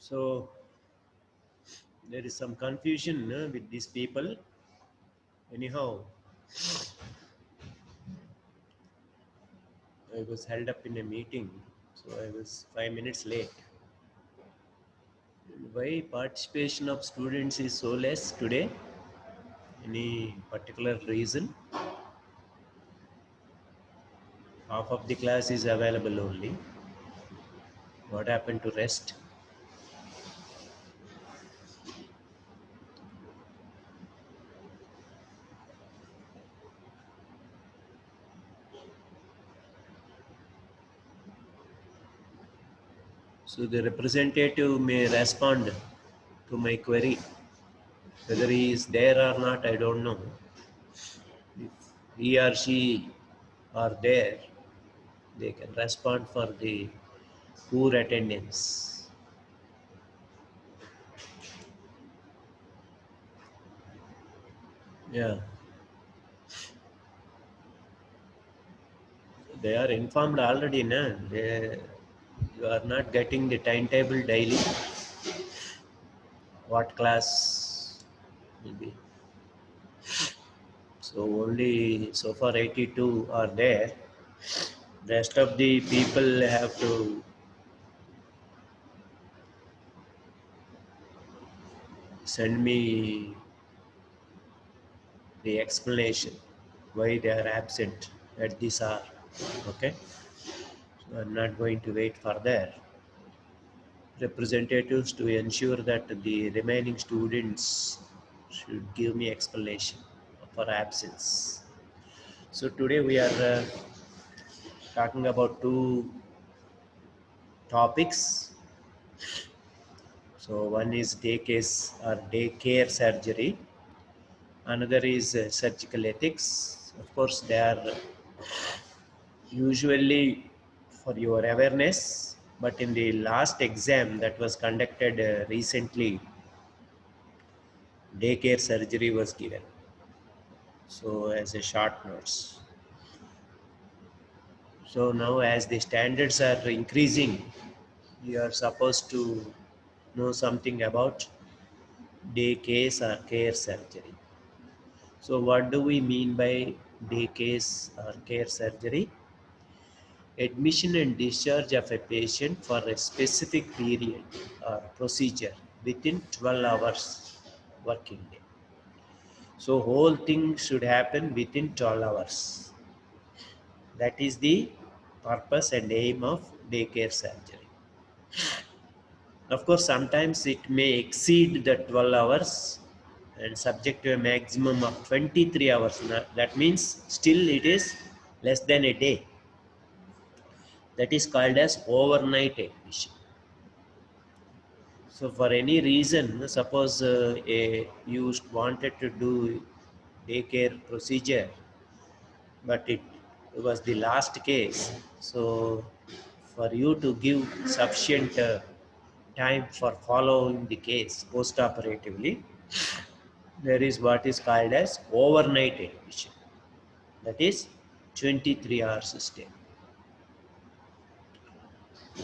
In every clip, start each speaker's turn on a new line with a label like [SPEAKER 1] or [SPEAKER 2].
[SPEAKER 1] So there is some confusion with these people. Anyhow, I was held up in a meeting, so I was 5 minutes late. Why participation of students is so less today? Any particular reason? Half of the class is available only. What happened to rest? So the representative may respond to my query. Whether he is there or not, I don't know. If he or she are there, they can respond for the poor attendance. Yeah, they are informed already. Na? You are not getting the timetable daily. What class will be? So only so far 82 are there. Rest of the people have to send me the explanation why they are absent at this hour. Okay, so I'm not going to wait for their representatives to ensure that the remaining students should give me explanation for absence. So today we are talking about two topics. So one is day case or daycare surgery. Another is surgical ethics. Of course, they are usually for your awareness, but in the last exam that was conducted recently, daycare surgery was given. So as a short notes. So now as the standards are increasing, you are supposed to know something about day case or care surgery. So what do we mean by day case or care surgery? Admission and discharge of a patient for a specific period or procedure within 12 hours working day. So whole thing should happen within 12 hours. That is the purpose and aim of daycare surgery. Of course, sometimes it may exceed the 12 hours and subject to a maximum of 23 hours. That means still it is less than a day. That is called as overnight admission. So for any reason, suppose you wanted to do daycare procedure, but it was the last case. So for you to give sufficient time for following the case post-operatively, there is what is called as overnight admission. That is 23 hours stay.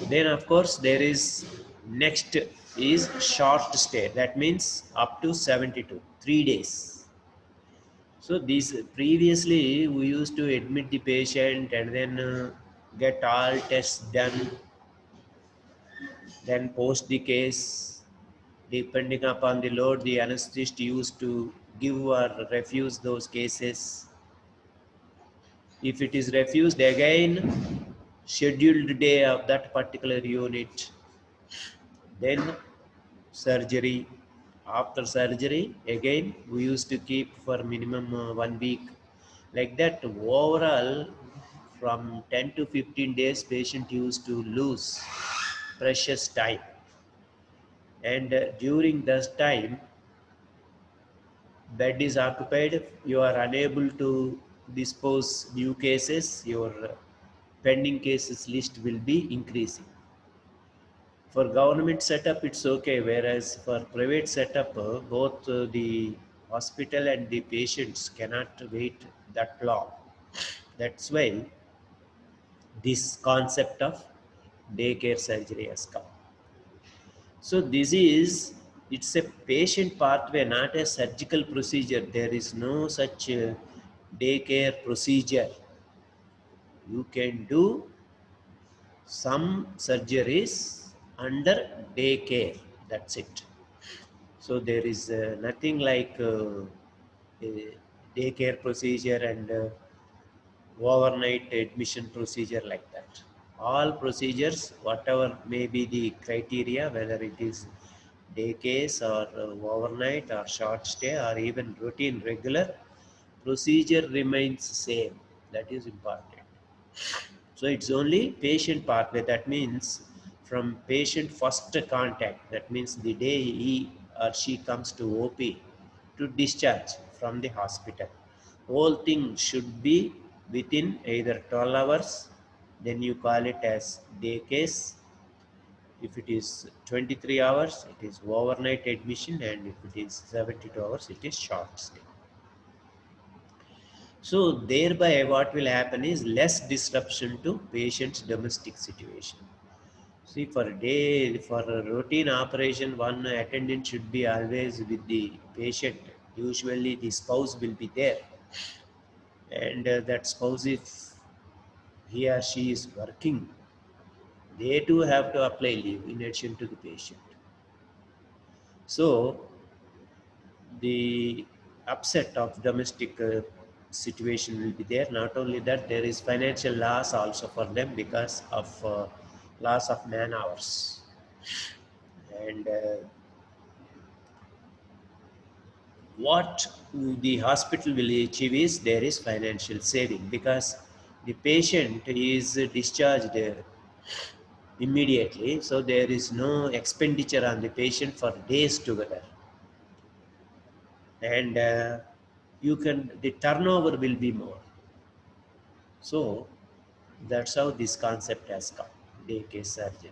[SPEAKER 1] Then of course there is next is short stay. That means up to 72, 3 days. So these previously we used to admit the patient and then get all tests done, then post the case. Depending upon the load, the anesthetist used to give or refuse those cases. If it is refused, again scheduled day of that particular unit, then surgery. After surgery, again we used to keep for minimum 1 week. Like that, overall, from 10 to 15 days, patient used to lose precious time. And during this time, bed is occupied, you are unable to dispose new cases, your pending cases list will be increasing. For government setup, it's okay, whereas for private setup, both the hospital and the patients cannot wait that long. That's why this concept of daycare surgery has come. So this is, it's a patient pathway, not a surgical procedure. There is no such daycare procedure. You can do some surgeries under daycare. That's it. So there is nothing like a daycare procedure and overnight admission procedure like that. All procedures, whatever may be the criteria, whether it is day case or overnight or short stay or even routine regular, procedure remains same. That is important. So it's only patient pathway. That means from patient first contact, that means the day he or she comes to OP to discharge from the hospital. Whole thing should be within either 12 hours, then you call it as day case. If it is 23 hours, it is overnight admission, and if it is 72 hours, it is short stay. So thereby what will happen is less disruption to patient's domestic situation. See, for a routine operation, one attendant should be always with the patient. Usually the spouse will be there, and that spouse, if he or she is working, they too have to apply leave in addition to the patient. So the upset of domestic situation will be there. Not only that, there is financial loss also for them because of loss of man hours. And what the hospital will achieve is there is financial saving because the patient is discharged immediately, so there is no expenditure on the patient for days together. And the turnover will be more. So that's how this concept has come, day case surgery.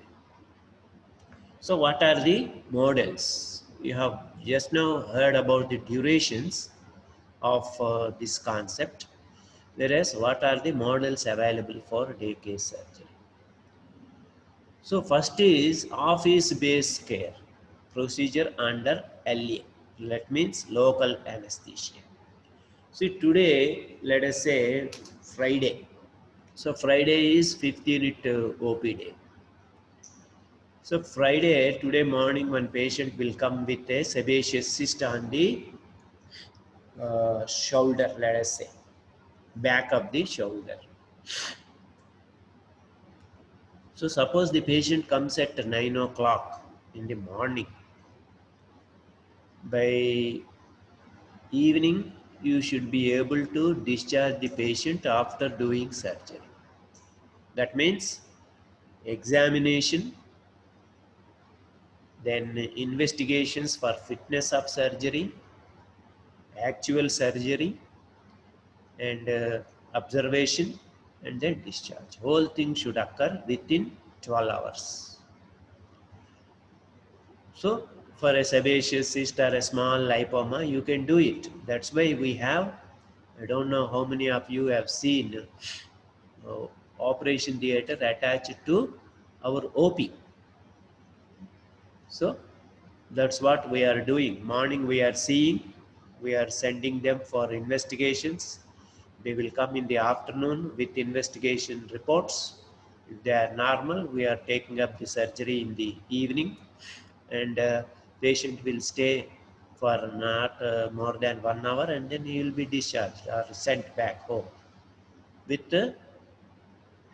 [SPEAKER 1] So what are the models? You have just now heard about the durations of this concept, whereas what are the models available for day case surgery? So first is office-based care, procedure under LA, that means local anesthesia. See, today, let us say Friday. So Friday is 5th unit OP day. So Friday, today morning, one patient will come with a sebaceous cyst on the shoulder, let us say, back of the shoulder. So suppose the patient comes at 9 o'clock in the morning. By evening, you should be able to discharge the patient after doing surgery. That means examination, then investigations for fitness of surgery, actual surgery, and observation, and then discharge. Whole thing should occur within 12 hours. So for a sebaceous cyst or a small lipoma, you can do it. That's why we have, I don't know how many of you have seen uh, operation theater attached to our OP. So that's what we are doing. Morning we are seeing, we are sending them for investigations. They will come in the afternoon with investigation reports. If they are normal, we are taking up the surgery in the evening, and patient will stay for not more than 1 hour, and then he will be discharged or sent back home with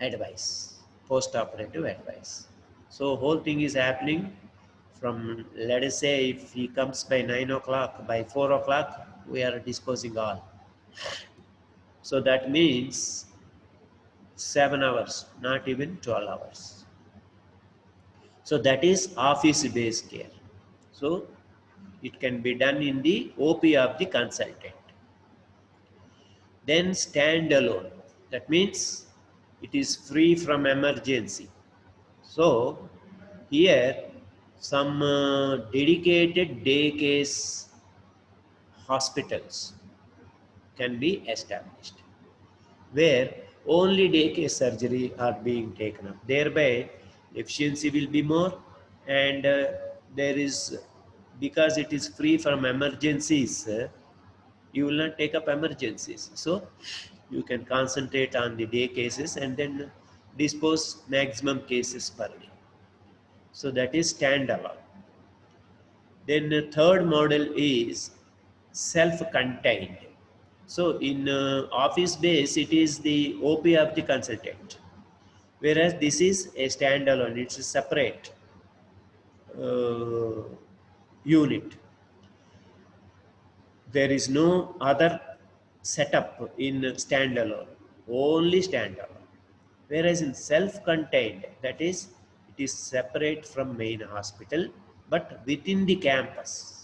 [SPEAKER 1] advice, post-operative advice. So whole thing is happening from, let us say, if he comes by 9 o'clock, by 4 o'clock, we are disposing all. So that means 7 hours, not even 12 hours. So that is office-based care. So it can be done in the OP of the consultant. Then standalone. That means it is free from emergency. So here some dedicated day case hospitals can be established where only day case surgery are being taken up. Thereby efficiency will be more, and there is, because it is free from emergencies, you will not take up emergencies. So you can concentrate on the day cases and then dispose maximum cases per day. So that is standalone. Then the third model is self-contained. So in office base, it is the OP of the consultant, whereas this is a standalone. It's a separate uh, unit. There is no other setup in standalone, only standalone. Whereas in self-contained, that is, it is separate from main hospital, but within the campus.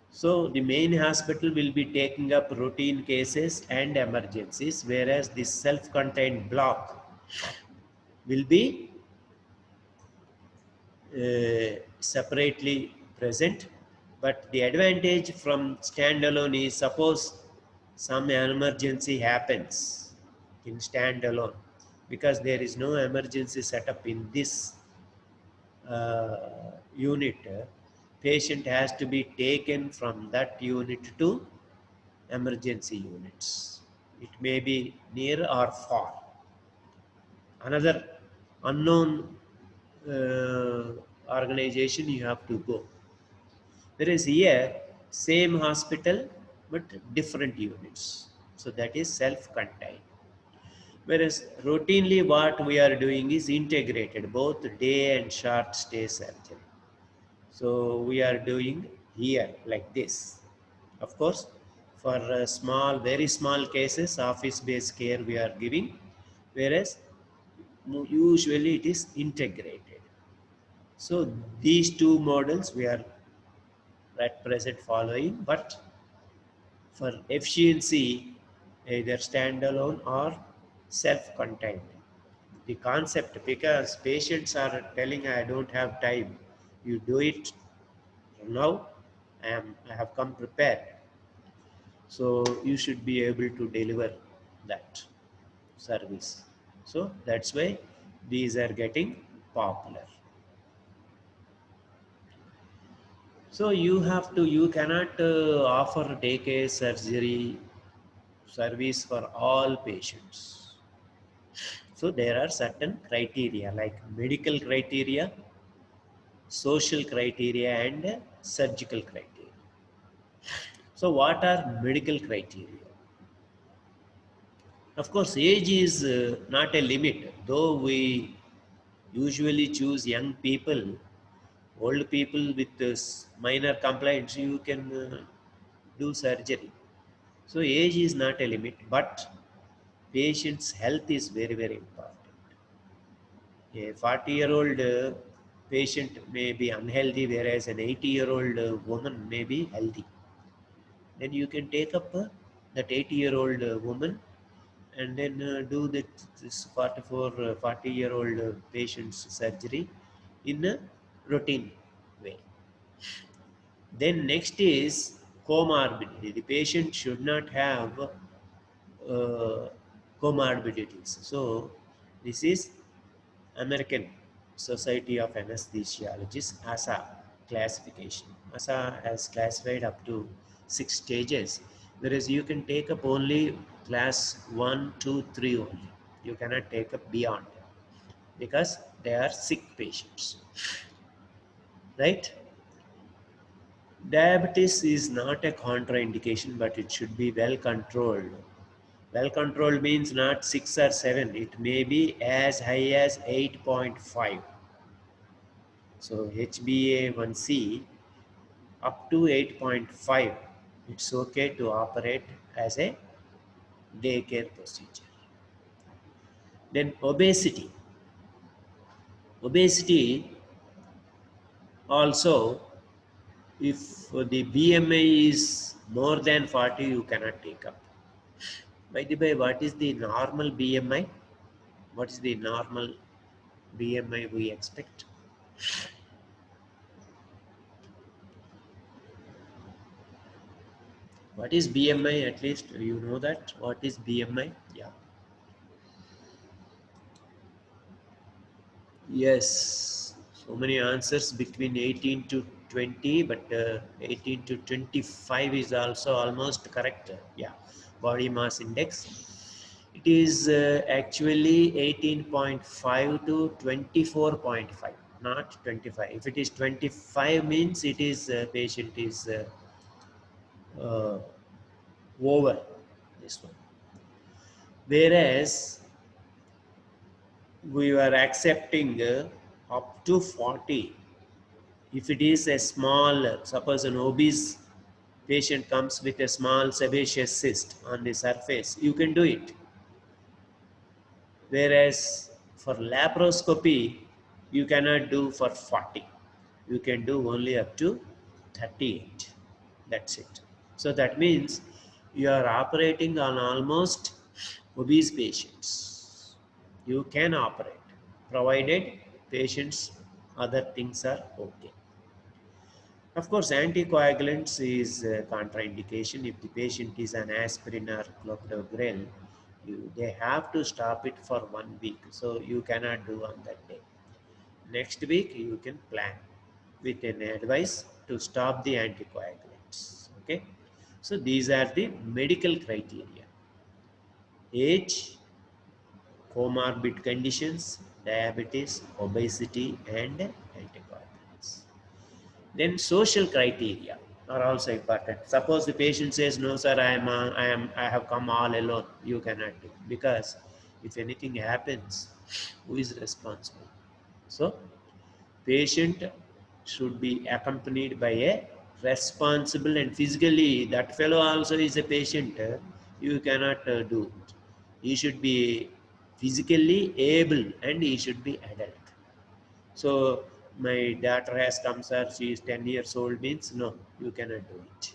[SPEAKER 1] So the main hospital will be taking up routine cases and emergencies, whereas the self-contained block will be separately present. But the advantage from standalone is, suppose some emergency happens in standalone, because there is no emergency setup in this unit, patient has to be taken from that unit to emergency units. It may be near or far. Another unknown organization you have to go. Whereas here, same hospital but different units. So that is self-contained. Whereas routinely what we are doing is integrated, both day and short stay surgery. So we are doing here like this. Of course, for small, very small cases, office-based care we are giving, whereas usually it is integrated. So these two models we are at present following, but for efficiency, either standalone or self-contained. The concept, because patients are telling, I don't have time, you do it now. I have come prepared. So you should be able to deliver that service. So that's why these are getting popular. So you cannot offer daycare surgery service for all patients. So there are certain criteria like medical criteria, social criteria, and surgical criteria. So what are medical criteria? Of course, age is not a limit, though we usually choose young people, old people with minor complaints, you can do surgery. So age is not a limit, but patient's health is very, very important. A 40-year-old patient may be unhealthy, whereas an 80-year-old woman may be healthy. Then you can take up that 80-year-old woman and then do this 40-year-old patient's surgery in a routine way. Then next is comorbidity. The patient should not have comorbidities. So this is American Society of Anesthesiologists ASA classification. ASA has classified up to 6 stages, whereas you can take up only class 1, 2, 3 only. You cannot take up beyond because they are sick patients, right? Diabetes is not a contraindication, but it should be well controlled. Well controlled means not 6 or 7, it may be as high as 8.5. So HbA1c up to 8.5, it's okay to operate as a daycare procedure. Then obesity. Obesity also, if the BMI is more than 40, you cannot take up. By the way, what is the normal BMI? What is the normal BMI we expect? What is BMI? At least you know that. What is BMI? Yeah. Yes. So many answers between 18 to 20, but 18 to 25 is also almost correct. Yeah, body mass index. It is actually 18.5 to 24.5, not 25. If it is 25 means it is patient is uh, over this one. Whereas we were accepting up to 40. If it is a small, suppose an obese patient comes with a small sebaceous cyst on the surface, you can do it. Whereas for laparoscopy, you cannot do for 40. You can do only up to 38. That's it. So that means you are operating on almost obese patients. You can operate, provided patients other things are okay. Of course, anticoagulants is a contraindication. If the patient is on aspirin or clopidogrel, they have to stop it for 1 week. So you cannot do on that day. Next week, you can plan with an advice to stop the anticoagulants. Okay. So these are the medical criteria: age, comorbid conditions, diabetes, obesity, and anticoagulants. Then social criteria are also important. Suppose the patient says, "No, sir, I have come all alone." You cannot do, because if anything happens, who is responsible? So, patient should be accompanied by a responsible and physically that fellow also is a patient. You cannot do it. He should be physically able and he should be adult. So my daughter has come, sir, she is 10 years old means no, you cannot do it.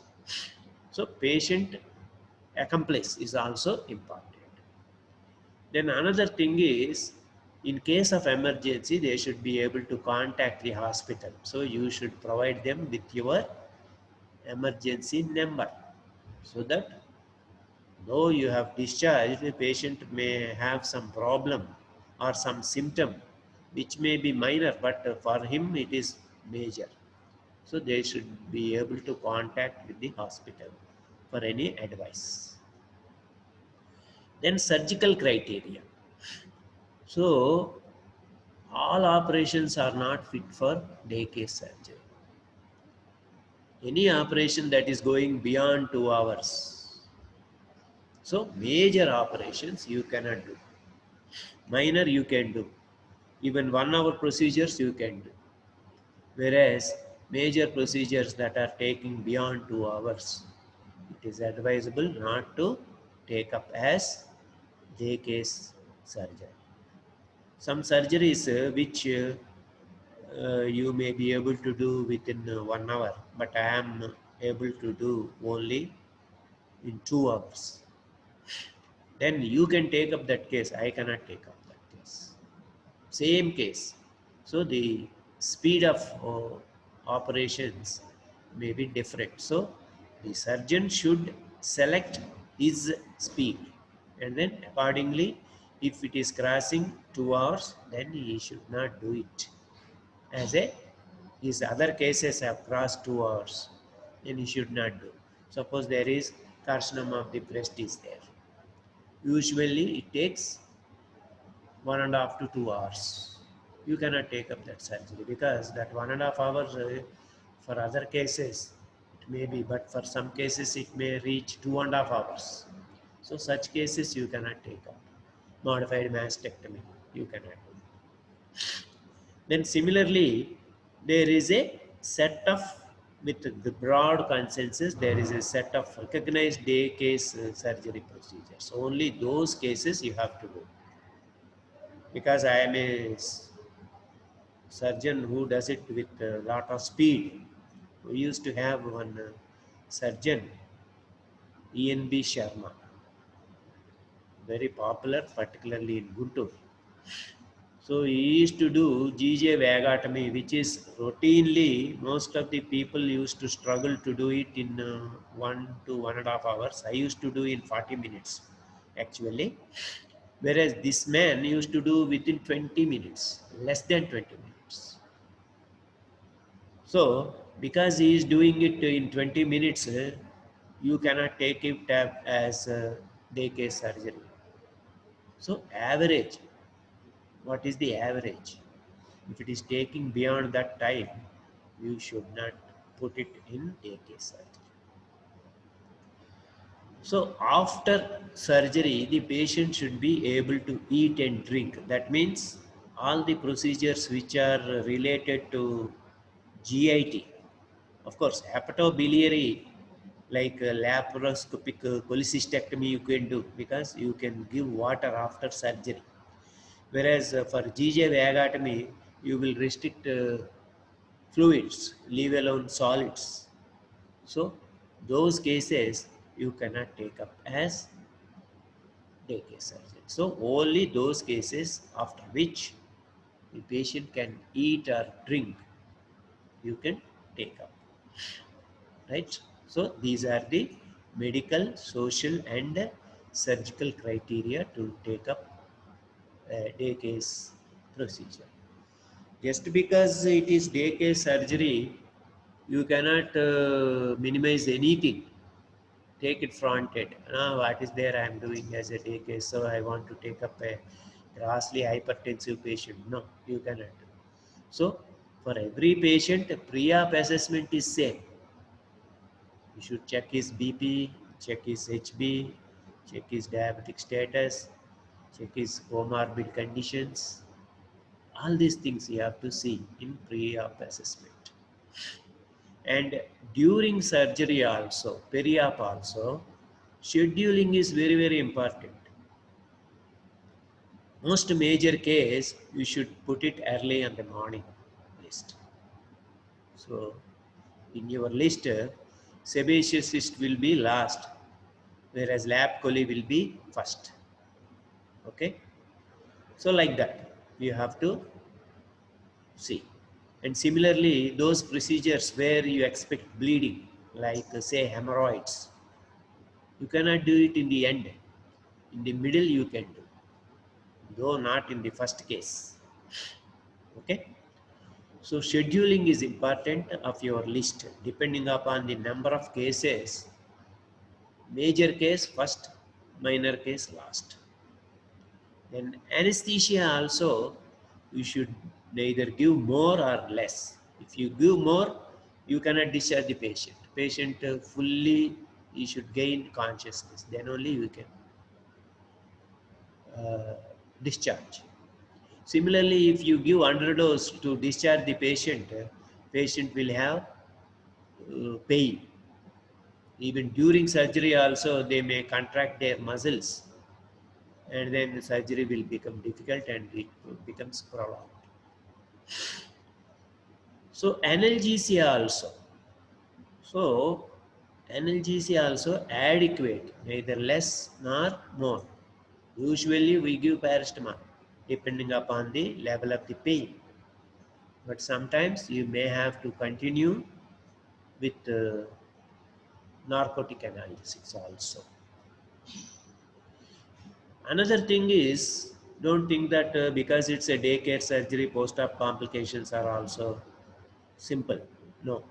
[SPEAKER 1] So patient accomplice is also important. Then another thing is, in case of emergency, they should be able to contact the hospital. So you should provide them with your emergency number, so that though you have discharged, the patient may have some problem or some symptom which may be minor, but for him it is major. So they should be able to contact with the hospital for any advice. Then surgical criteria. So all operations are not fit for day case surgery. Any operation that is going beyond 2 hours. So major operations you cannot do. Minor you can do. Even 1 hour procedures you can do. Whereas major procedures that are taking beyond 2 hours, it is advisable not to take up as day case surgery. Some surgeries which you may be able to do within 1 hour, but I am able to do only in 2 hours. Then you can take up that case. I cannot take up that case. Same case. So the speed of operations may be different. So the surgeon should select his speed, and then accordingly, if it is crossing 2 hours, then he should not do it. As a his other cases have crossed 2 hours, then he should not do. Suppose there is carcinoma of the breast is there. Usually it takes 1.5 to 2 hours. You cannot take up that surgery, because that 1.5 hours for other cases it may be, but for some cases it may reach 2.5 hours. So such cases you cannot take up. Modified mastectomy you cannot do. Then similarly, there is a set of, with the broad consensus, there is a set of recognized day case surgery procedures. Only those cases you have to do. Because I am a surgeon who does it with a lot of speed. We used to have one surgeon, E.N.B. Sharma, very popular, particularly in Guntur. So he used to do GJ vagotomy, which is routinely most of the people used to struggle to do it in 1 to 1.5 hours. I used to do in 40 minutes actually. Whereas this man used to do within 20 minutes, less than 20 minutes. So because he is doing it in 20 minutes, you cannot take it as day case surgery. So average, what is the average? If it is taking beyond that time, you should not put it in day case surgery. So after surgery, the patient should be able to eat and drink. That means all the procedures which are related to GIT, of course, hepatobiliary, like laparoscopic cholecystectomy you can do because you can give water after surgery. Whereas for GJ vagotomy, you will restrict fluids, leave alone solids. So those cases you cannot take up as day case surgery. So only those cases after which the patient can eat or drink, you can take up, right? So these are the medical, social, and surgical criteria to take up a day case procedure. Just because it is day case surgery, you cannot minimize anything. Take it fronted. What is there I am doing as a day case, so I want to take up a grossly hypertensive patient. No, you cannot. So for every patient, a pre-op assessment is same. You should check his BP, check his HB, check his diabetic status, check his comorbid conditions. All these things you have to see in pre-op assessment. And during surgery also, peri-op also, scheduling is very, very important. Most major case, you should put it early on the morning list. So in your list, sebaceous cyst will be last, whereas lap chole will be first. Okay, so like that you have to see. And similarly, those procedures where you expect bleeding, like say hemorrhoids, you cannot do it in the end. In the middle you can do, though not in the first case. Okay. So scheduling is important of your list depending upon the number of cases. Major case first, minor case last. Then anesthesia also, you should neither give more or less. If you give more, you cannot discharge the patient. Patient fully, you should gain consciousness. Then only you can uh, discharge. Similarly, if you give underdose to discharge the patient, patient will have pain. Even during surgery also, they may contract their muscles, and then the surgery will become difficult and it becomes prolonged. So analgesia also. So analgesia also adequate, neither less nor more. Usually we give paracetamol depending upon the level of the pain. But sometimes you may have to continue with narcotic analgesics also. Another thing is, don't think that because it's a daycare surgery, post-op complications are also simple. No,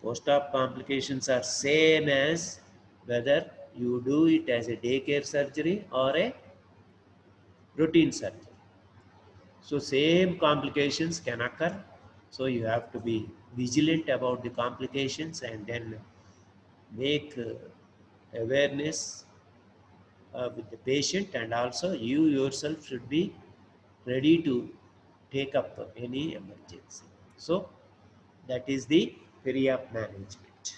[SPEAKER 1] post-op complications are same as whether you do it as a daycare surgery or a routine surgery. So same complications can occur. So you have to be vigilant about the complications and then make awareness with the patient, and also you yourself should be ready to take up any emergency. So that is the peri-op management.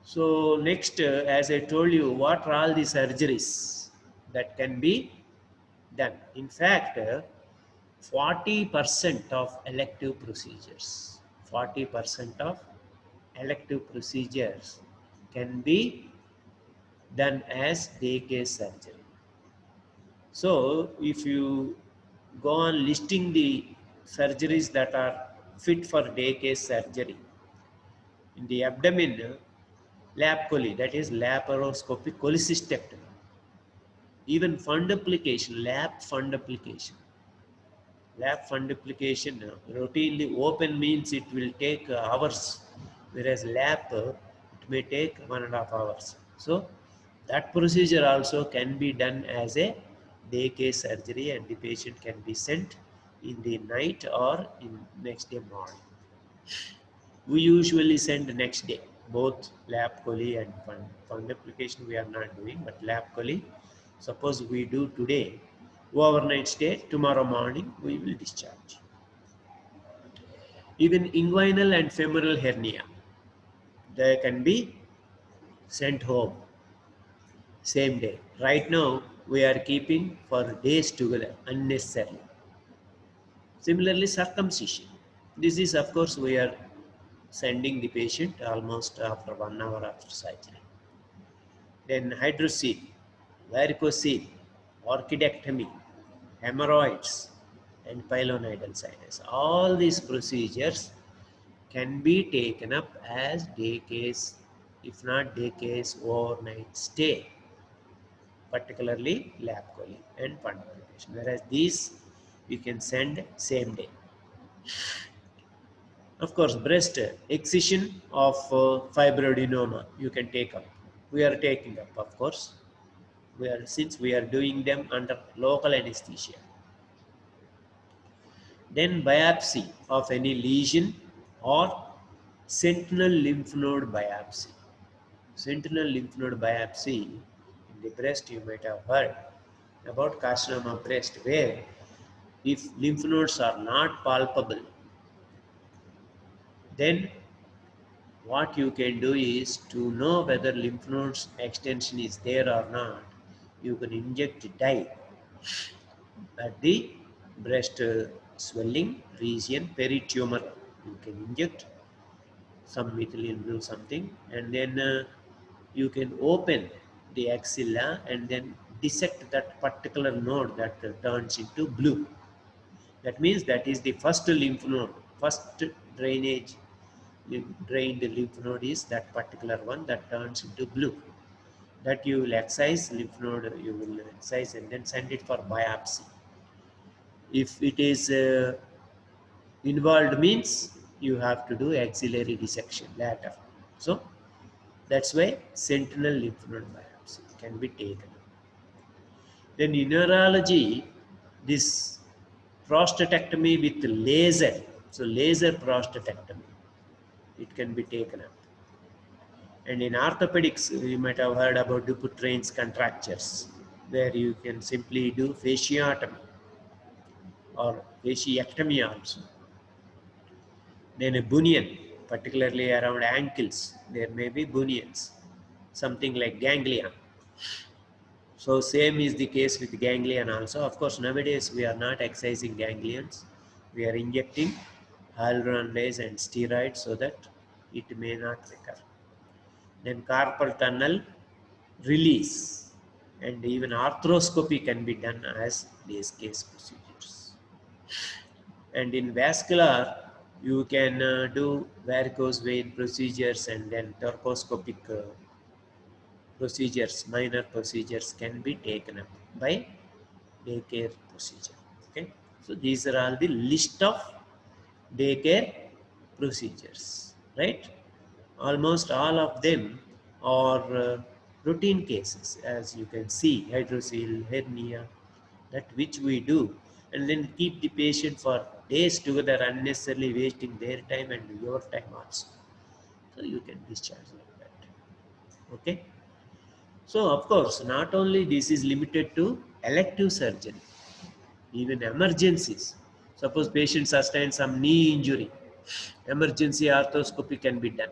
[SPEAKER 1] So next, as I told you, what are all the surgeries that can be done? In fact, 40% of elective procedures, 40% of elective procedures can be done as day case surgery. So if you go on listing the surgeries that are fit for day case surgery, in the abdomen, lap chole, that is laparoscopic cholecystectomy, even fundoplication, lap fundoplication, Lap fundoplication routinely open means it will take hours, whereas lap it may take 1.5 hours. So that procedure also can be done as a day case surgery, and the patient can be sent in the night or in next day morning. We usually send next day, both lap chole and fundoplication we are not doing, but lap chole, suppose we do today, overnight stay, tomorrow morning we will discharge. Even inguinal and femoral hernia, they can be sent home same day. Right now, we are keeping for days together unnecessarily. Similarly, circumcision. This is, of course, we are sending the patient almost after 1 hour after surgery. Then hydrocele, varicocele, orchidectomy, hemorrhoids, and pilonidal sinus. All these procedures can be taken up as day case, if not day case, overnight stay, particularly lap chole and fundoplication. Whereas these we can send same day. Of course, breast excision of fibroadenoma you can take up. We are taking up, of course. Since we are doing them under local anesthesia. Then biopsy of any lesion or sentinel lymph node biopsy. Sentinel lymph node biopsy in the breast, you might have heard about carcinoma breast, where if lymph nodes are not palpable, then what you can do is to know whether lymph nodes extension is there or not. You can inject dye at the breast swelling region, peritumor. You can inject some methylene blue something, and then you can open the axilla and then dissect that particular node that turns into blue. That means that is the first lymph node, first drainage drained lymph node is that particular one that turns into blue. That you will excise lymph node, you will excise and then send it for biopsy. If it is involved means you have to do axillary dissection later. So that's why sentinel lymph node biopsy can be taken. Then in neurology, this prostatectomy with laser, so laser prostatectomy, it can be taken up. And in orthopedics, you might have heard about Dupuytren's contractures, where you can simply do fasciotomy or fasciectomy also. Then a bunion, particularly around ankles, there may be bunions, something like ganglion. So same is the case with ganglion also. Of course, nowadays we are not excising ganglions. We are injecting hyaluronidase and steroids so that it may not recur. Then carpal tunnel release and even arthroscopy can be done as these case procedures. And in vascular, you can do varicose vein procedures, and then thoracoscopic procedures, minor procedures can be taken up by daycare procedure. Okay, so these are all the list of daycare procedures, right? Almost all of them are routine cases, as you can see, hydrocele, hernia, that which we do, and then keep the patient for days together, unnecessarily wasting their time and your time also. So you can discharge like that. Okay. So of course, not only this is limited to elective surgery, even emergencies. Suppose patient sustains some knee injury, emergency arthroscopy can be done.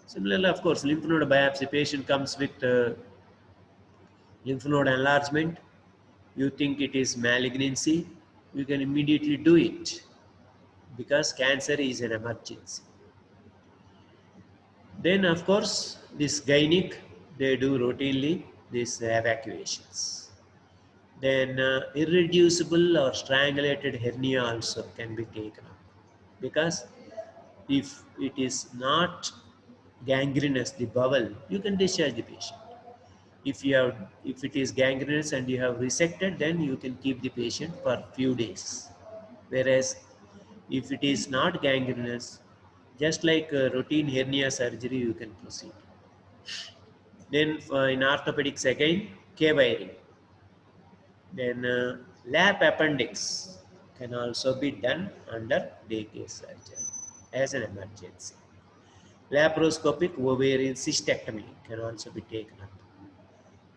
[SPEAKER 1] Similarly, of course, lymph node biopsy, patient comes with lymph node enlargement, you think it is malignancy, you can immediately do it because cancer is an emergency. Then, of course, this gynec, they do routinely these evacuations. Then irreducible or strangulated hernia also can be taken up, because if it is not gangrenous, the bowel, you can discharge the patient. If it is gangrenous and you have resected, then you can keep the patient for few days. Whereas if it is not gangrenous, just like routine hernia surgery, you can proceed. Then in orthopedics again, K-wiring. Then lap appendix can also be done under day case surgery as an emergency. Laparoscopic ovarian cystectomy can also be taken up.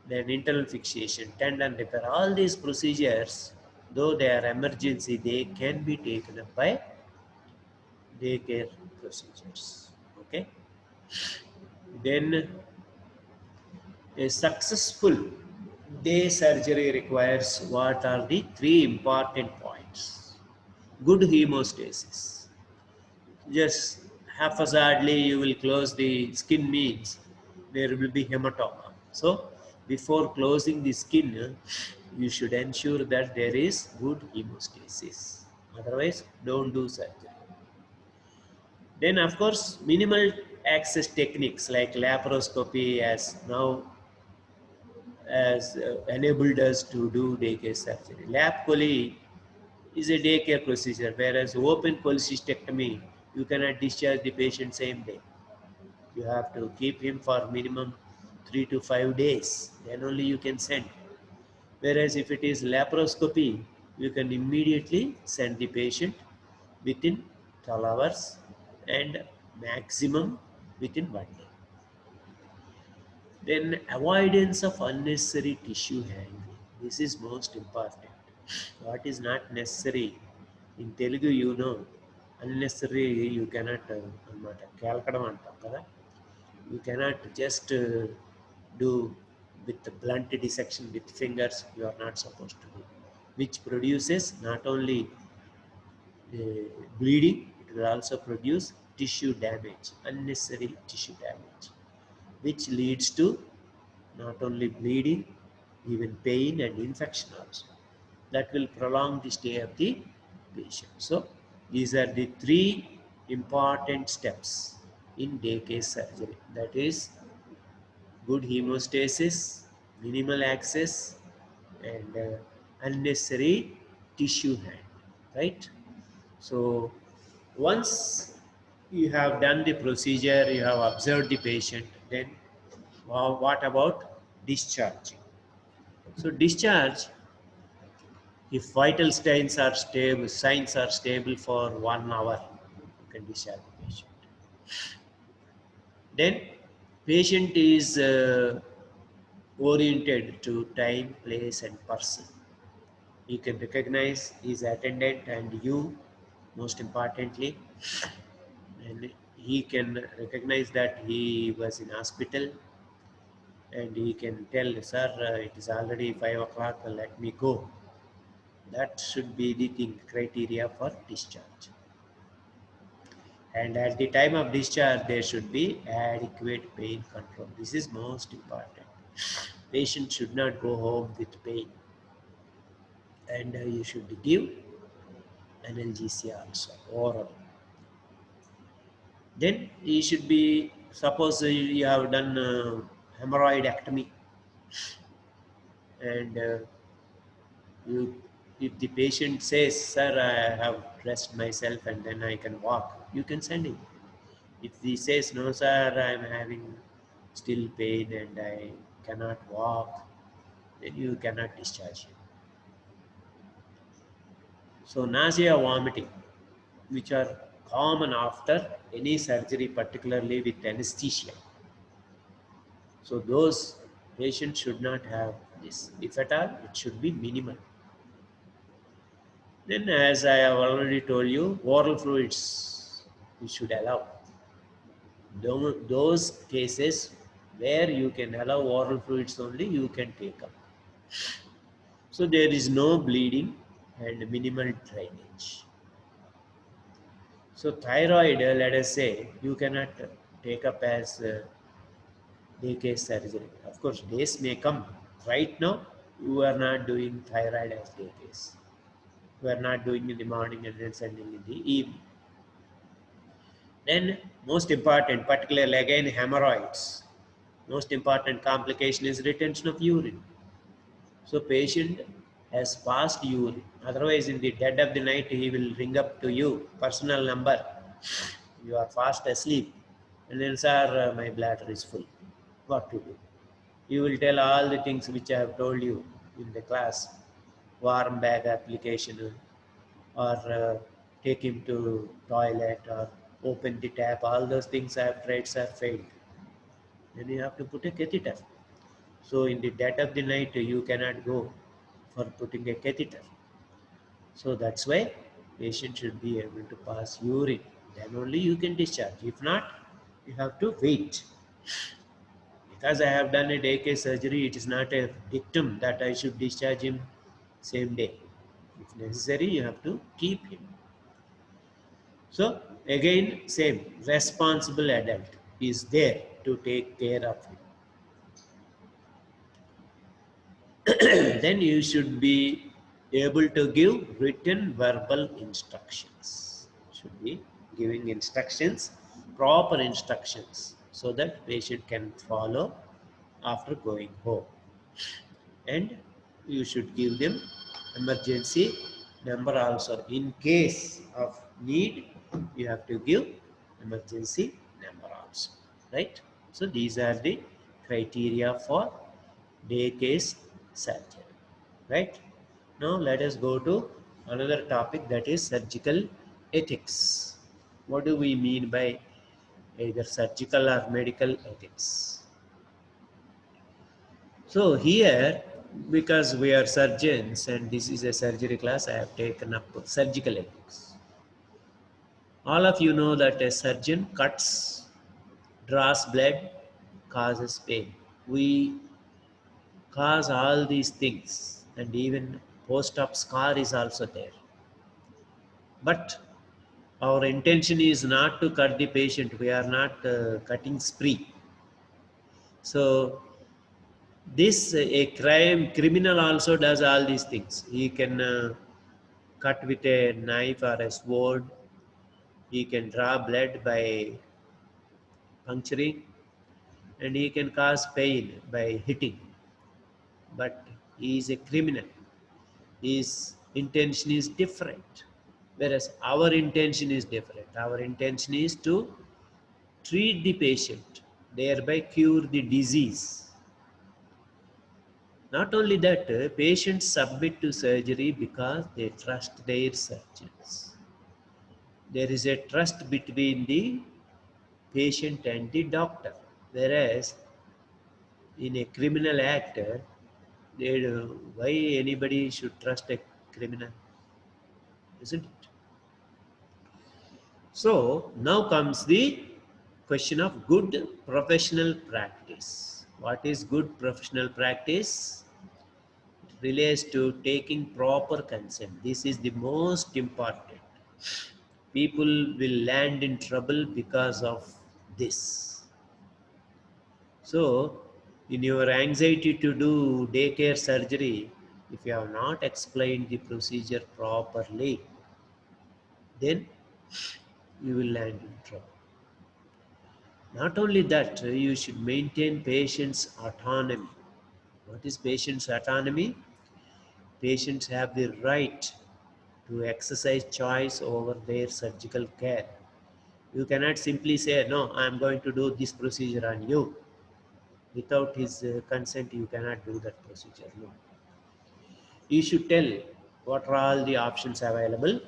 [SPEAKER 1] Then internal fixation, tendon repair, all these procedures, though they are emergency, they can be taken up by daycare procedures. Okay. Then a successful day surgery requires what are the three important points? Good hemostasis. Just haphazardly you will close the skin means there will be hematoma. So before closing the skin, you should ensure that there is good hemostasis. Otherwise, don't do surgery. Then of course, minimal access techniques like laparoscopy has enabled us to do daycare surgery. Lap chole is a daycare procedure, whereas open cholecystectomy, you cannot discharge the patient same day. You have to keep him for minimum 3 to 5 days. Then only you can send. Whereas if it is laparoscopy, you can immediately send the patient within 12 hours and maximum within 1 day. Then avoidance of unnecessary tissue handling. This is most important. What is not necessary? In Telugu, you know, unnecessary you cannot అన్నమాట కేలకడం అంటాం కదా. You cannot just do with the blunt dissection with fingers. You are not supposed to do, which produces not only bleeding, it will also produce tissue damage, unnecessary tissue damage, which leads to not only bleeding, even pain and infection also. That will prolong the stay of the patient. So these are the three important steps in day case surgery. That is good hemostasis, minimal access, and unnecessary tissue hand. Right? So once you have done the procedure, you have observed the patient, then what about discharging? So discharge, if vital signs are stable for 1 hour, you can discharge the patient. Then patient is oriented to time, place, and person. You can recognize his attendant and you, most importantly, and he can recognize that he was in hospital, and he can tell, sir, it is already 5 o'clock, let me go. That should be the criteria for discharge. And at the time of discharge, there should be adequate pain control. This is most important. Patient should not go home with pain. And you should give analgesia also, oral. Then you should be, suppose you have done hemorrhoidectomy, and you, if the patient says, sir, I have dressed myself and then I can walk, you can send him. If he says, no, sir, I am having still pain and I cannot walk, then you cannot discharge him. So nausea, vomiting, which are common after any surgery, particularly with anesthesia. So those patients should not have this. If at all, it should be minimal. Then, as I have already told you, oral fluids you should allow. Those cases where you can allow oral fluids only, you can take up. So there is no bleeding and minimal drainage. So thyroid, let us say, you cannot take up as day case surgery. Of course, days may come. Right now, you are not doing thyroid as day case. You are not doing in the morning and then sending in the evening. Then, most important, particularly again hemorrhoids, most important complication is retention of urine. So patient has passed urine. Otherwise, in the dead of the night, he will ring up to you, personal number. You are fast asleep. And then, sir, my bladder is full. What to do? You will tell all the things which I have told you in the class. Warm bag application, or take him to toilet, or open the tap. All those things I have tried, sir, failed. Then you have to put a catheter. So in the dead of the night, you cannot go for putting a catheter. So that's why patient should be able to pass urine. Then only you can discharge. If not, you have to wait. Because I have done a day case surgery, it is not a dictum that I should discharge him same day. If necessary, you have to keep him. So again, same responsible adult is there to take care of him. Then you should be able to give written verbal instructions. Should be giving instructions, proper instructions, so that patient can follow after going home. And you should give them emergency number also. In case of need, you have to give emergency number also, right? So these are the criteria for day case surgery, right? Now let us go to another topic, that is surgical ethics. What do we mean by either surgical or medical ethics? So here, because we are surgeons and this is a surgery class, I have taken up surgical ethics. All of you know that a surgeon cuts, draws blood, causes pain. We cause all these things, and even post-op scar is also there. But our intention is not to cut the patient. We are not cutting spree. So this a criminal also does all these things. He can cut with a knife or a sword. He can draw blood by puncturing, and he can cause pain by hitting. But he is a criminal. His intention is different. Whereas our intention is different. Our intention is to treat the patient, thereby cure the disease. Not only that, patients submit to surgery because they trust their surgeons. There is a trust between the patient and the doctor. Whereas in a criminal act, why anybody should trust a criminal, isn't it? So now comes the question of good professional practice. What is good professional practice? It relates to taking proper consent. This is the most important. People will land in trouble because of this. So, in your anxiety to do daycare surgery, if you have not explained the procedure properly, then you will land in trouble. Not only that, you should maintain patient's autonomy. What is patient's autonomy? Patients have the right to exercise choice over their surgical care. You cannot simply say, no, I am going to do this procedure on you. Without his consent, you cannot do that procedure. No. You should tell what are all the options available.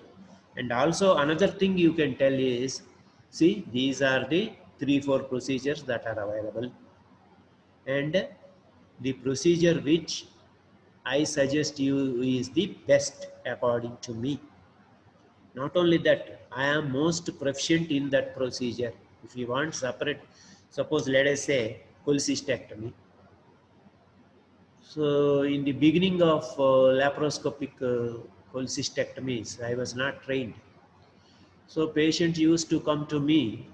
[SPEAKER 1] And also another thing you can tell is, see, these are the 3-4 procedures that are available. And the procedure which I suggest you is the best according to me. Not only that, I am most proficient in that procedure. If you want separate, suppose let us say cholecystectomy. So in the beginning of laparoscopic cholecystectomies, I was not trained. So patients used to come to me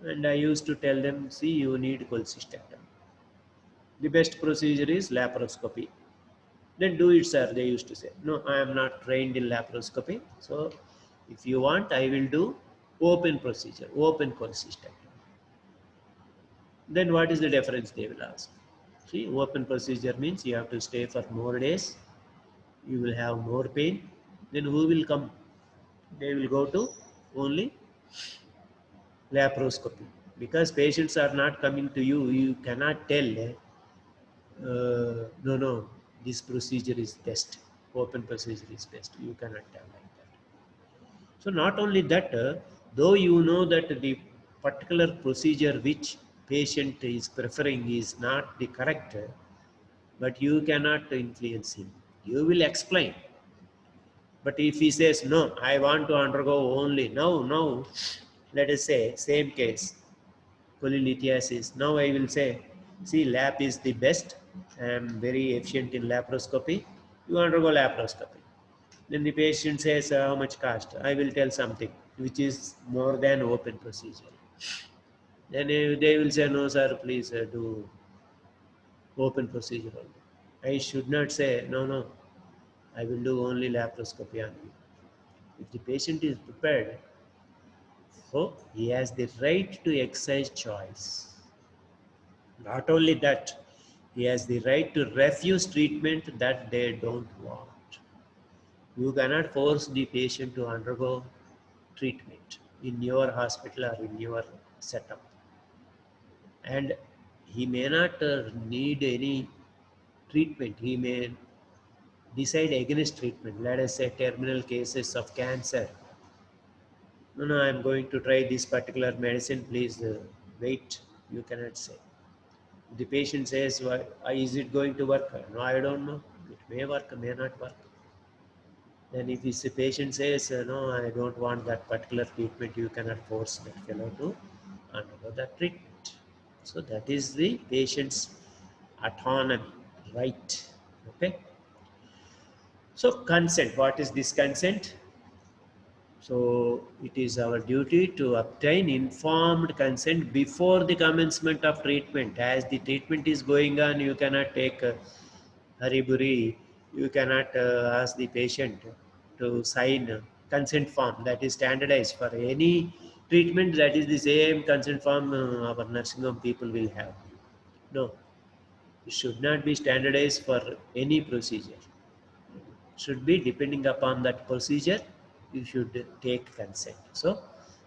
[SPEAKER 1] and I used to tell them, see, you need cholecystectomy. The best procedure is laparoscopy. Then do it, sir, they used to say. No, I am not trained in laparoscopy. So if you want, I will do open procedure, open cholecystectomy. Then what is the difference, they will ask. See, open procedure means you have to stay for more days. you will have more pain, then who will come? They will go to only laparoscopy, because patients are not coming to you. You cannot tell, no, no, this procedure is best, open procedure is best. You cannot tell like that. So not only that, though you know that the particular procedure which patient is preferring is not the correct, but you cannot influence him. You will explain. But if he says, no, I want to undergo only, now, let us say, same case, cholelithiasis. Now I will say, see, lap is the best. I am very efficient in laparoscopy. You undergo laparoscopy. Then the patient says, how much cost? I will tell something which is more than open procedure. Then they will say, no, sir, please do open procedure only. I should not say, no, no, I will do only laparoscopy on you. If the patient is prepared, so he has the right to exercise choice. Not only that, he has the right to refuse treatment that they don't want. You cannot force the patient to undergo treatment in your hospital or in your setup. And he may not need any treatment. He may decide against treatment. Let us say terminal cases of cancer. No, no, I'm going to try this particular medicine. Please wait. You cannot say. The patient says, "Why is it going to work?" No, I don't know. It may work, may not work. Then if the patient says, no, I don't want that particular treatment, you cannot force that fellow to undergo that treatment. So that is the patient's autonomy, right? Okay. So consent, what is this consent? So it is our duty to obtain informed consent before the commencement of treatment. As the treatment is going on, you cannot take hurry. You cannot ask the patient to sign a consent form that is standardized for any treatment. That is the same consent form our nursing home people will have. No, it should not be standardized for any procedure. Should be depending upon that procedure, you should take consent. So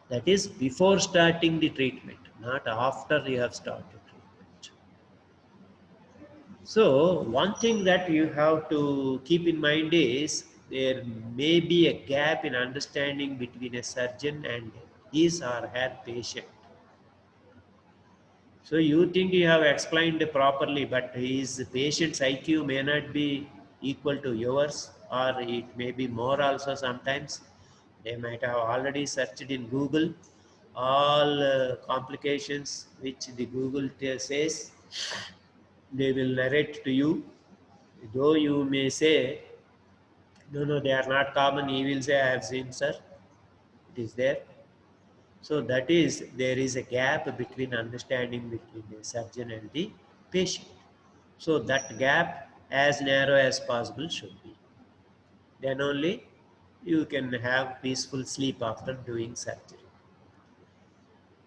[SPEAKER 1] that is before starting the treatment, not after you have started treatment. So one thing that you have to keep in mind is there may be a gap in understanding between a surgeon and his or her patient. So you think you have explained properly, but his patient's IQ may not be equal to yours, or it may be more also sometimes. They might have already searched in Google all complications which the Google says. They will narrate to you. Though you may say, no, no, they are not common, he will say, I have seen, sir. It is there. So that is, there is a gap between understanding between the surgeon and the patient. So that gap, as narrow as possible, should be. Then only you can have peaceful sleep after doing surgery.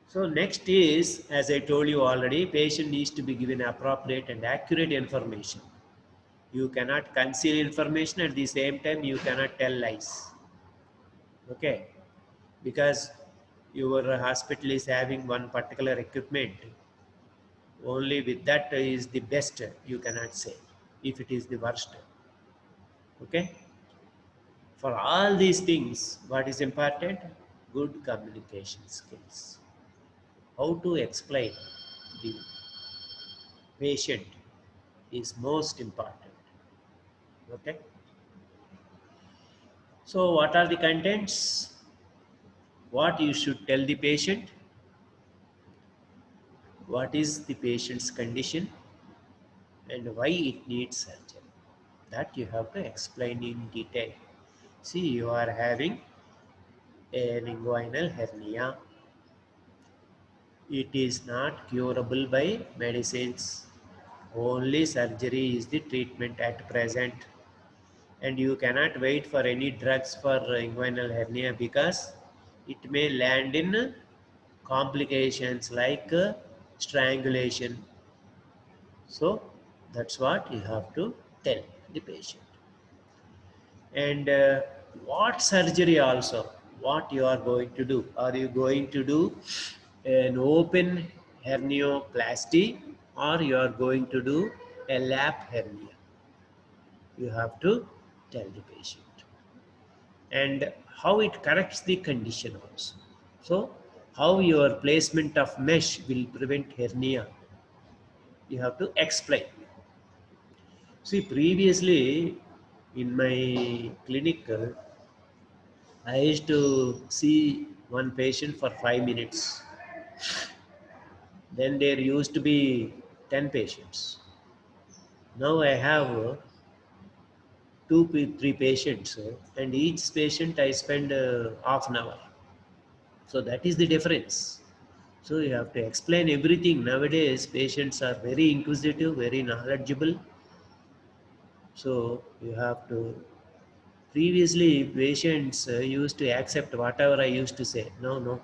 [SPEAKER 1] So next is, as I told you already, patient needs to be given appropriate and accurate information. You cannot conceal information, at the same time you cannot tell lies. Okay, because your hospital is having one particular equipment, only with that is the best, you cannot say if it is the worst. Okay, for all these things, what is important? Good communication skills. How to explain the patient is most important. Okay, so what are the contents? What you should tell the patient, what is the patient's condition, and why it needs surgery. That you have to explain in detail. See, you are having a linguinal hernia. It is not curable by medicines. Only surgery is the treatment at present. And you cannot wait for any drugs for inguinal hernia, because it may land in complications like strangulation. So that's what you have to tell the patient. And what surgery also, what you are going to do? Are you going to do an open hernioplasty, or you are going to do a lap hernia? You have to tell the patient, and how it corrects the condition also. So how your placement of mesh will prevent hernia, you have to explain. See, previously in my clinic, I used to see one patient for 5 minutes. Then there used to be 10 patients. Now I have three patients, and each patient I spend half an hour. So that is the difference. So you have to explain everything. Nowadays, patients are very inquisitive, very knowledgeable. So you have to. Previously, patients used to accept whatever I used to say. No, no,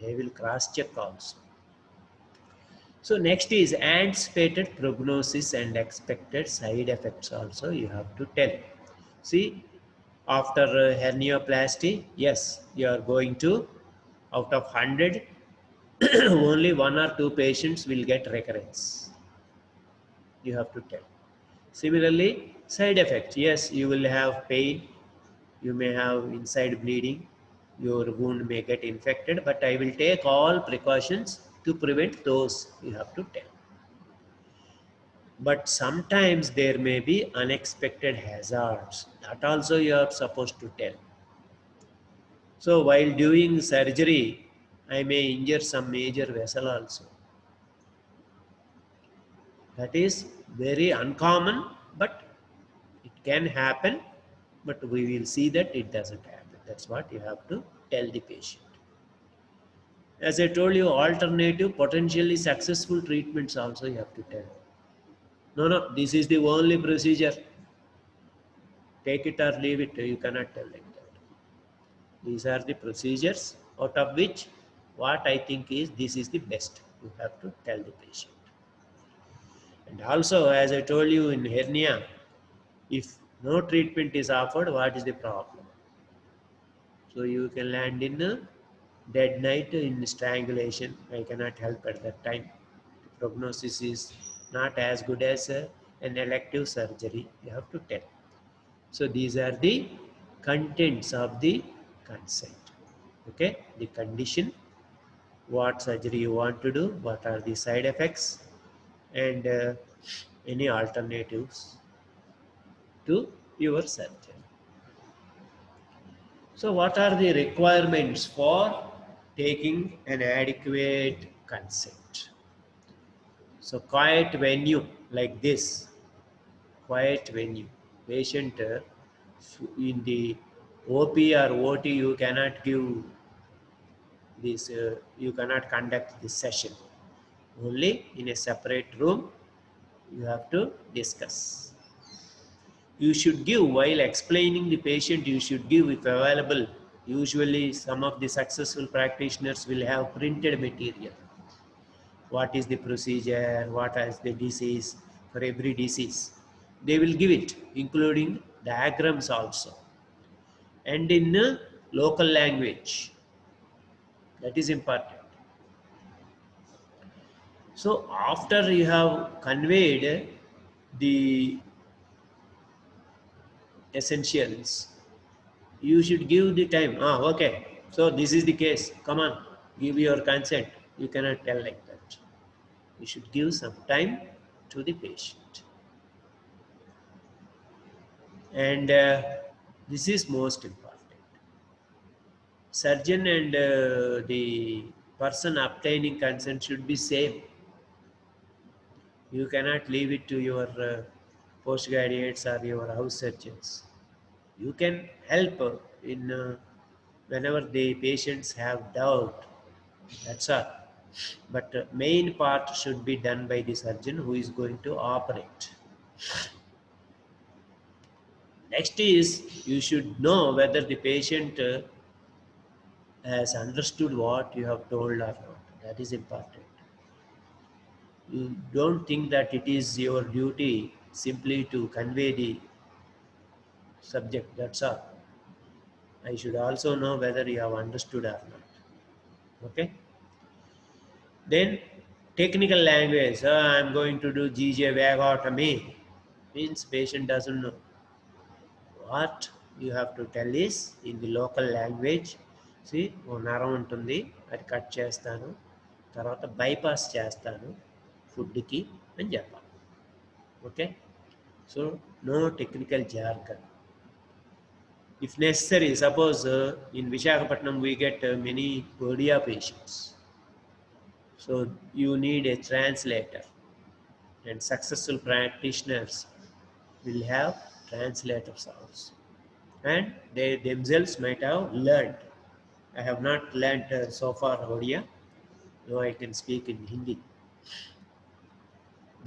[SPEAKER 1] they will cross check also. So next is anticipated prognosis and expected side effects also you have to tell. See, after hernioplasty, yes, you are going to, out of 100, only one or two patients will get recurrence. You have to tell. Similarly, side effects, yes, you will have pain, you may have inside bleeding, your wound may get infected, but I will take all precautions to prevent those, you have to tell. But sometimes there may be unexpected hazards that also you are supposed to tell. So while doing surgery, I may injure some major vessel also. That is very uncommon, but it can happen. But we will see that it doesn't happen. That's what you have to tell the patient. As I told you, alternative potentially successful treatments also you have to tell. No, no, this is the only procedure. Take it or leave it. You cannot tell like that. These are the procedures out of which what I think is this is the best. You have to tell the patient. And also, as I told you in hernia, if no treatment is offered, what is the problem? So you can land in a dead night in strangulation. I cannot help at that time. The prognosis is not as good as an elective surgery. You have to tell. So these are the contents of the consent. Okay, the condition, what surgery you want to do, what are the side effects, and any alternatives to your surgery. So what are the requirements for taking an adequate consent? So quiet venue like this, quiet venue. Patient in the OP or OT, you cannot give this, you cannot conduct this session. Only in a separate room, you have to discuss. You should give, while explaining the patient, you should give if available. Usually some of the successful practitioners will have printed material. What is the procedure, what is the disease for every disease. They will give it, including diagrams also. And in local language. That is important. So after you have conveyed the essentials, you should give the time. Ah, okay. So this is the case. Come on, give your consent. You cannot tell like that. You should give some time to the patient. And this is most important. Surgeon and the person obtaining consent should be same. You cannot leave it to your postgraduates or your house surgeons. You can help in whenever the patients have doubt. That's all. But main part should be done by the surgeon who is going to operate. Next is you should know whether the patient has understood what you have told or not. That is important. You don't think that it is your duty simply to convey the subject. That's all. I should also know whether you have understood or not. Okay. Then technical language. I'm going to do GJ vagotomy. Means patient doesn't know. What you have to tell is in the local language. See, ఓ నరం ఉంటుంది, అది cut చేస్తాను, తర్వాత bypass చేస్తాను ఫుడ్కి అని చెప్పాలి. Okay. So no technical jargon. If necessary, suppose in Visakhapatnam we get many Odia patients. So you need a translator, and successful practitioners will have translators also. And they themselves might have learned. I have not learned so far Odia, though I can speak in Hindi.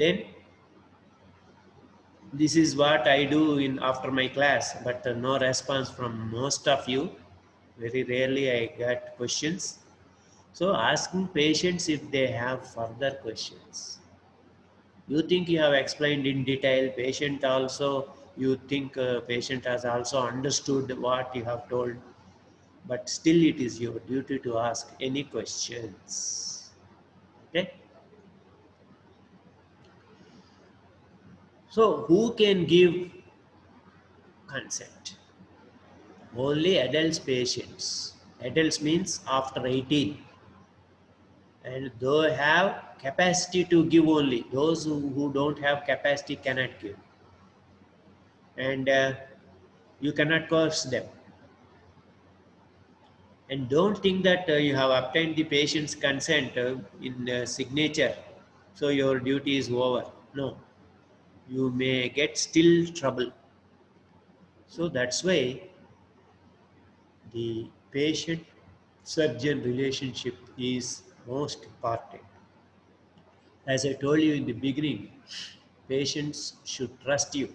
[SPEAKER 1] Then this is what I do in after my class, but no response from most of you. Very rarely I get questions. So asking patients if they have further questions. You think you have explained in detail, patient also, you think patient has also understood what you have told, but still it is your duty to ask any questions. Okay. So who can give consent? Only adults patients. Adults means after 18. And they have capacity to give only. Those who don't have capacity cannot give. And you cannot coerce them. And don't think that you have obtained the patient's consent in signature, so your duty is over. No, you may get still trouble. So that's why the patient surgeon relationship is most important. As I told you in the beginning, patients should trust you.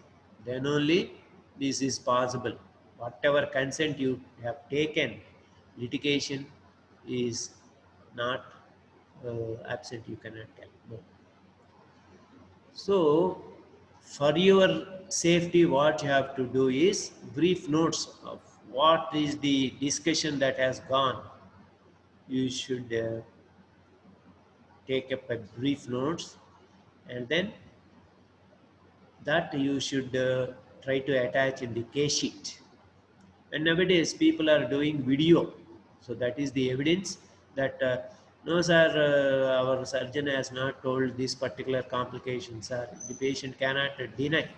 [SPEAKER 1] Then only this is possible. Whatever consent you have taken, litigation is not absent. You cannot tell. No. So, for your safety, what you have to do is brief notes of what is the discussion that has gone. You should take up a brief notes, and then that you should try to attach in the case sheet. And nowadays people are doing video, so that is the evidence that no sir, our surgeon has not told this particular complication, sir, the patient cannot deny.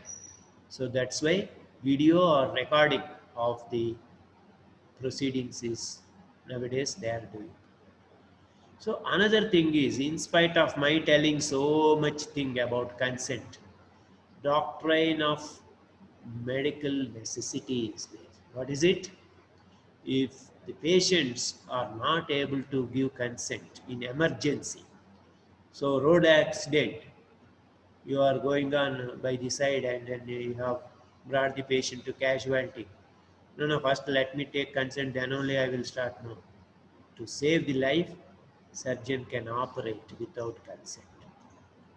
[SPEAKER 1] So that's why video or recording of the proceedings is nowadays they are doing. So another thing is, in spite of my telling so much thing about consent, doctrine of medical necessity is there. What is it? If the patients are not able to give consent in emergency, so road accident, you are going on by the side and then you have brought the patient to casualty. No, no, first let me take consent, then only I will start. No. To save the life, surgeon can operate without consent.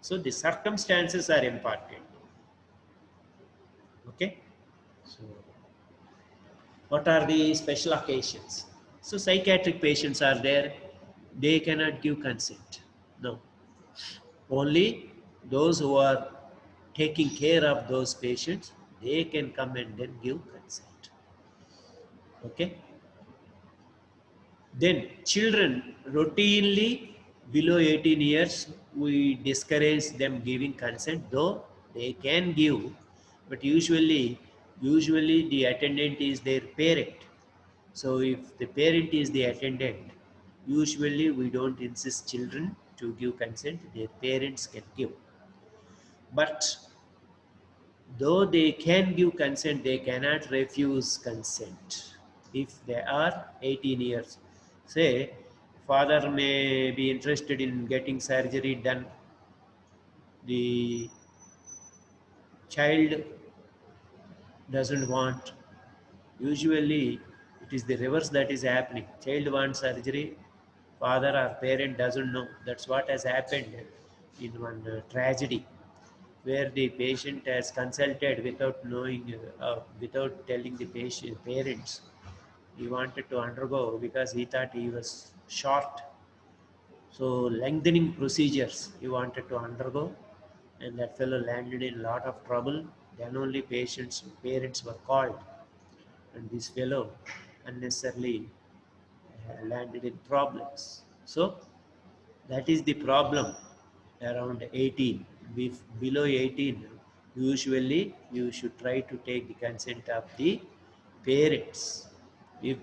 [SPEAKER 1] So the circumstances are important. Okay. So what are the special occasions? So psychiatric patients are there, they cannot give consent. No. Only those who are taking care of those patients, they can come and then give consent. Okay. Then children routinely below 18 years, we discourage them giving consent, though they can give, but usually the attendant is their parent. So if the parent is the attendant, usually we don't insist children to give consent, their parents can give. But though they can give consent, they cannot refuse consent if they are 18 years. Say, father may be interested in getting surgery done. The child doesn't want. Usually, it is the reverse that is happening. Child wants surgery, father or parent doesn't know. That's what has happened in one tragedy. where the patient has consulted without knowing, without telling the patient parents he wanted to undergo because he thought he was short. So lengthening procedures he wanted to undergo, and that fellow landed in a lot of trouble. Then only patients parents were called, and this fellow unnecessarily landed in problems. So that is the problem around 18. Below 18, usually you should try to take the consent of the parents.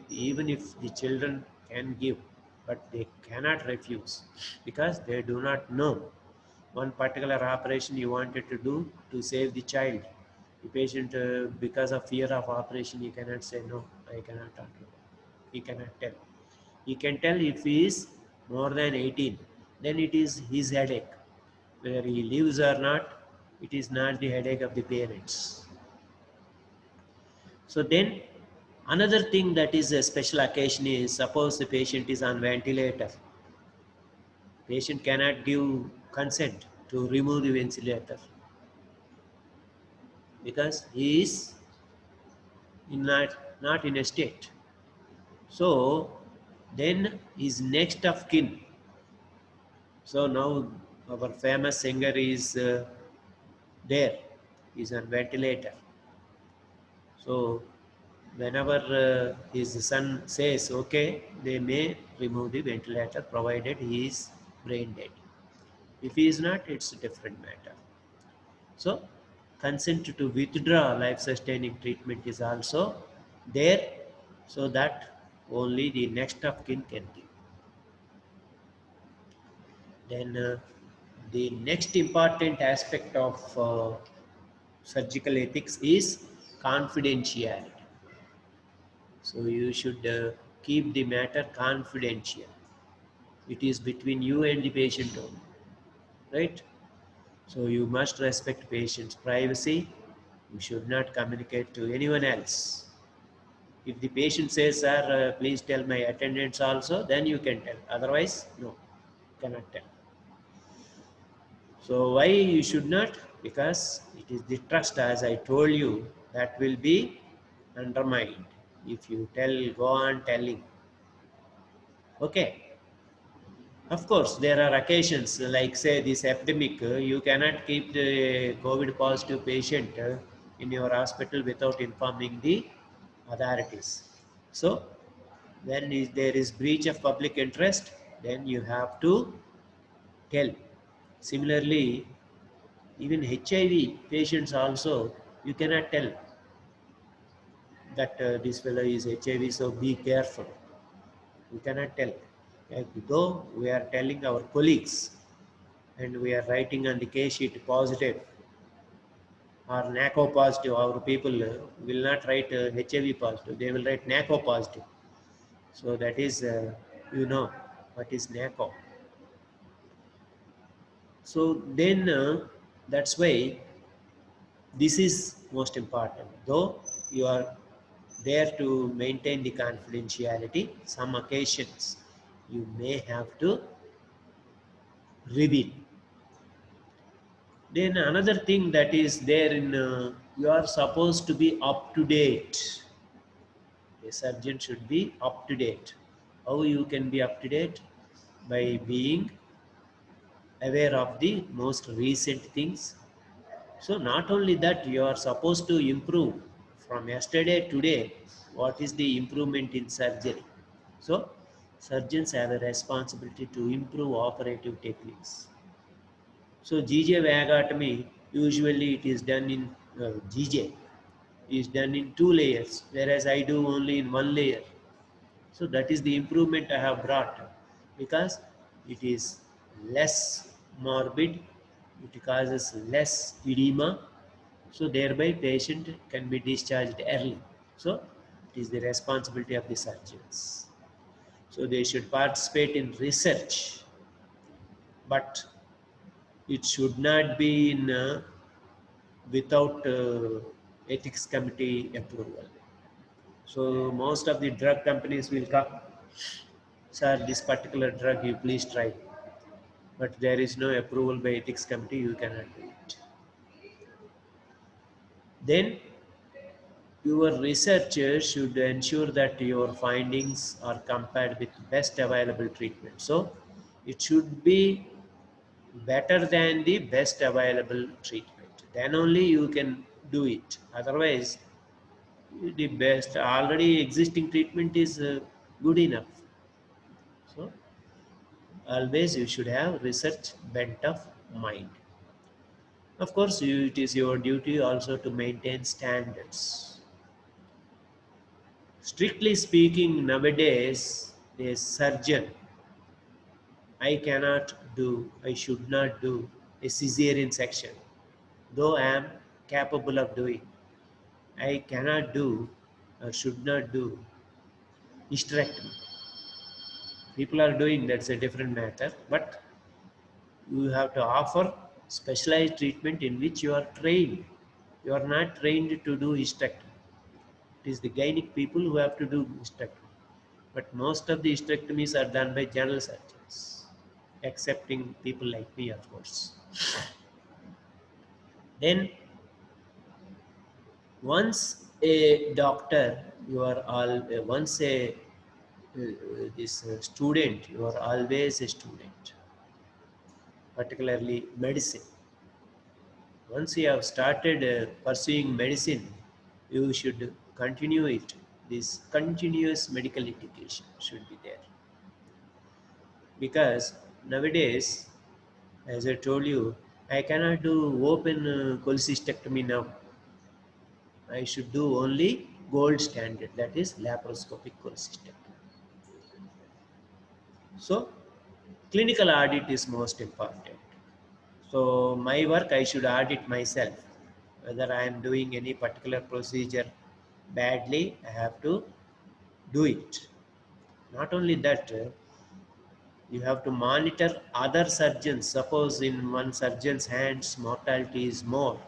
[SPEAKER 1] Even if the children can give, but they cannot refuse because they do not know one particular operation you wanted to do to save the child. The patient, because of fear of operation, he cannot say no, I cannot undergo. He cannot tell. He can tell if he is more than 18, then it is his headache. Whether he lives or not, it is not the headache of the parents. So then another thing that is a special occasion is suppose the patient is on ventilator. Patient cannot give consent to remove the ventilator because he is not in a state. So then his next of kin. So now our famous singer is there, is on ventilator. So whenever his son says okay, they may remove the ventilator provided he is brain dead. If he is not, it's a different matter. So consent to withdraw life-sustaining treatment is also there, so that only the next of kin can give. Then the next important aspect of surgical ethics is confidentiality. So you should keep the matter confidential. It is between you and the patient only, right? So you must respect patient's privacy. You should not communicate to anyone else. If the patient says, sir, please tell my attendants also, then you can tell. Otherwise, no, cannot tell. So why you should not? Because it is the trust, as I told you, that will be undermined if you go on telling. Okay. Of course, there are occasions like say this epidemic, you cannot keep the COVID positive patient in your hospital without informing the authorities. So when there is breach of public interest, then you have to tell. Similarly, even HIV patients also, you cannot tell that this fellow is HIV, so be careful. You cannot tell. Though we are telling our colleagues and we are writing on the case sheet positive or NACO positive, our people will not write HIV positive, they will write NACO positive. So that is, what is NACO. So then that's why this is most important. Though you are there to maintain the confidentiality, some occasions you may have to reveal. Then another thing that is there in you are supposed to be up to date. A surgeon should be up to date. How you can be up to date? By being aware of the most recent things. So not only that, you are supposed to improve from yesterday today. What is the improvement in surgery? So surgeons have a responsibility to improve operative techniques. So GJ vagotomy, usually it is done in GJ is done in 2 layers, whereas I do only in 1 layer. So that is the improvement I have brought because it is less morbid, it causes less edema, so thereby patient can be discharged early. So it is the responsibility of the surgeons. So they should participate in research, but it should not be in without ethics committee approval. So most of the drug companies will come, sir, this particular drug you please try, but there is no approval by ethics committee, you cannot do it. Then your researchers should ensure that your findings are compared with best available treatment. So it should be better than the best available treatment. Then only you can do it. Otherwise, the best already existing treatment is good enough. So always you should have research bent of mind. Of course, it is your duty also to maintain standards. Strictly speaking, nowadays, a surgeon, I cannot do, I should not do a cesarean section, though I am capable of doing. I cannot do or should not do hysterectomy. People are doing, that's a different matter, but you have to offer specialized treatment in which you are trained. You are not trained to do hysterectomy. It is the gynec people who have to do hysterectomy. But most of the hysterectomies are done by general surgeons, excepting people like me, of course. Then, once a doctor, you are all, once a this student, you are always a student, particularly medicine. Once you have started pursuing medicine, you should continue it. This continuous medical education should be there. Because nowadays, as I told you, I cannot do open cholecystectomy now. I should do only gold standard, that is laparoscopic cholecystectomy. So, clinical audit is most important. So, my work I should audit myself. Whether I am doing any particular procedure badly, I have to do it. Not only that, you have to monitor other surgeons. Suppose in one surgeon's hands mortality is more,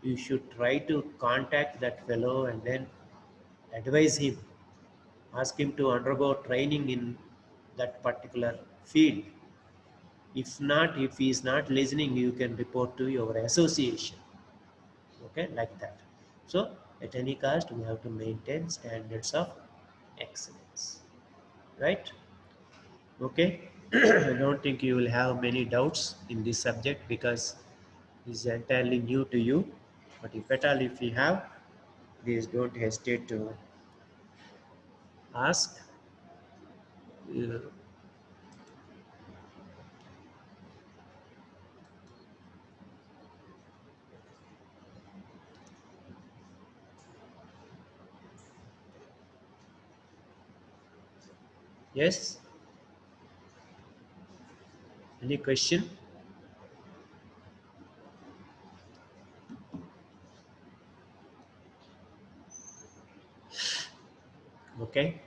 [SPEAKER 1] you should try to contact that fellow and then advise him, ask him to undergo training in that particular field. If not, if he is not listening, you can report to your association. Okay, like that. So at any cost, we have to maintain standards of excellence, right? Okay. I don't think you will have many doubts in this subject because this is entirely new to you. But if at all if you have, please don't hesitate to ask. Uh, yes, any question? Okay.